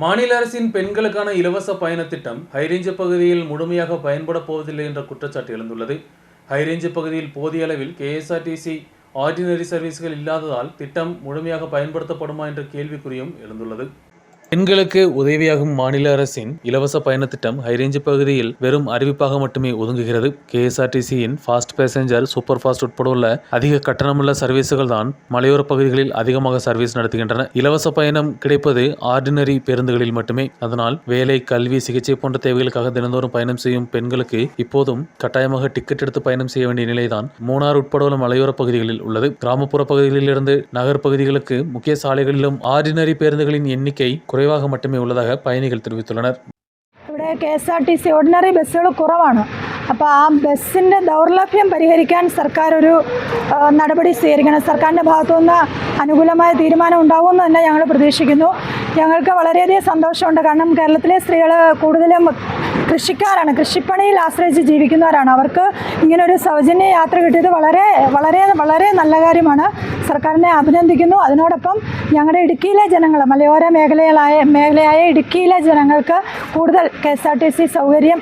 மாநில அரசின் பெண்களுக்கான இலவச பயண திட்டம் ஹைரேஞ்ச் பகுதியில் முழுமையாக பயன்பட போவதில்லை என்ற குற்றச்சாட்டு எழுந்துள்ளது. ஹைரேஞ்ச் பகுதியில் போதிய அளவில் KSRTC ஆர்டினரி சர்வீஸ்கள் இல்லாததால் திட்டம் முழுமையாக பயன்படுத்தப்படுமா என்ற கேள்விக்குறியும் எழுந்துள்ளது. பெண்களுக்கு உதவியாகும் மாநில அரசின் இலவச பயண திட்டம் ஹைரேஞ்ச் பகுதியில் வெறும் அறிவிப்பாக மட்டுமே ஒதுங்குகிறது. KSRTCயின் ஃபாஸ்ட் பேசஞ்சர், சூப்பர் ஃபாஸ்ட் உட்பட உள்ள அதிக கட்டணமுள்ள சர்வீசுகள் தான் மலையோர பகுதிகளில் அதிகமாக சர்வீஸ் நடத்துகின்றன. இலவச பயணம் கிடைப்பது ஆர்டினரி பேருந்துகளில் மட்டுமே. அதனால் வேலை, கல்வி, சிகிச்சை போன்ற தேவைகளுக்காக தினந்தோறும் பயணம் செய்யும் பெண்களுக்கு இப்போதும் கட்டாயமாக டிக்கெட் எடுத்து பயணம் செய்ய வேண்டிய நிலைதான் மூணார் உட்பட உள்ள மலையோர பகுதிகளில் உள்ளது. கிராமப்புற பகுதிகளிலிருந்து நகர் பகுதிகளுக்கு முக்கிய சாலைகளிலும் ஆர்டினரி பேருந்துகளின் எண்ணிக்கை குறைவாக மட்டுமே உள்ளதாக பயணிகள் தெரிவித்துள்ளனர். ഇവിടെ KSRTC ഓർഡിനറി ബസ്സുകൾ കുറവാണ്. അപ്പോൾ ആ ബസ്സിൻ്റെ ദൗർലഭ്യം പരിഹരിക്കാൻ സർക്കാർ ഒരു നടപടി സ്വീകരിക്കണം. സർക്കാരിൻ്റെ ഭാഗത്തുനിന്ന് അനുകൂലമായ തീരുമാനം ഉണ്ടാകുമെന്ന് തന്നെ ഞങ്ങൾ പ്രതീക്ഷിക്കുന്നു. ഞങ്ങൾക്ക് വളരെയധികം സന്തോഷമുണ്ട്. കാരണം കേരളത്തിലെ സ്ത്രീകൾ കൂടുതലും കൃഷിക്കാരാണ്, കൃഷിപ്പണിയിൽ ആശ്രയിച്ച് ജീവിക്കുന്നവരാണ്. അവർക്ക് ഇങ്ങനൊരു സൗജന്യ യാത്ര കിട്ടിയത് വളരെ വളരെ വളരെ നല്ല കാര്യമാണ്. സർക്കാരിനെ അഭിനന്ദിക്കുന്നു. അതിനോടൊപ്പം ഞങ്ങളുടെ ഇടുക്കിയിലെ ജനങ്ങൾ, മലയോര മേഖലയായ ഇടുക്കിയിലെ ജനങ്ങൾക്ക് കൂടുതൽ KSRTC സൗകര്യം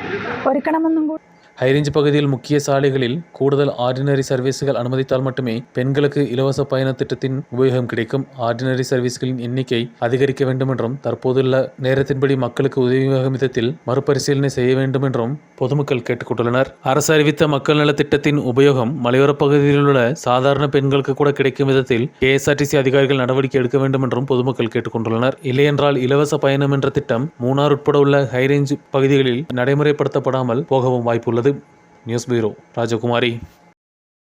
ഒരുക്കണമെന്നും കൂടി. ஹைரேஞ்ச் பகுதியில் முக்கிய சாலைகளில் கூடுதல் ஆர்டினரி சர்வீஸ்கள் அனுமதித்தால் மட்டுமே பெண்களுக்கு இலவச பயண திட்டத்தின் உபயோகம் கிடைக்கும். ஆர்டினரி சர்வீஸ்களின் எண்ணிக்கை அதிகரிக்க வேண்டும் என்றும் தற்போதுள்ள நேரத்தின்படி மக்களுக்கு உதவியாகும் விதத்தில் மறுபரிசீலனை செய்ய வேண்டும் என்றும் பொதுமக்கள் கேட்டுக்கொண்டுள்ளனர். அரசு அறிவித்த மக்கள் நல திட்டத்தின் உபயோகம் மலையோர பகுதியில் உள்ள சாதாரண பெண்களுக்கு கூட கிடைக்கும் விதத்தில் KSRTC அதிகாரிகள் நடவடிக்கை எடுக்க வேண்டும் என்றும் பொதுமக்கள் கேட்டுக்கொண்டுள்ளனர். இல்லையென்றால் இலவச பயணம் என்ற திட்டம் மூணார் உட்பட உள்ள ஹைரேஞ்ச் பகுதிகளில் நடைமுறைப்படுத்தப்படாமல் போகவும் வாய்ப்புள்ளது. நியூஸ் பியூரோ, ராஜகுமாரி.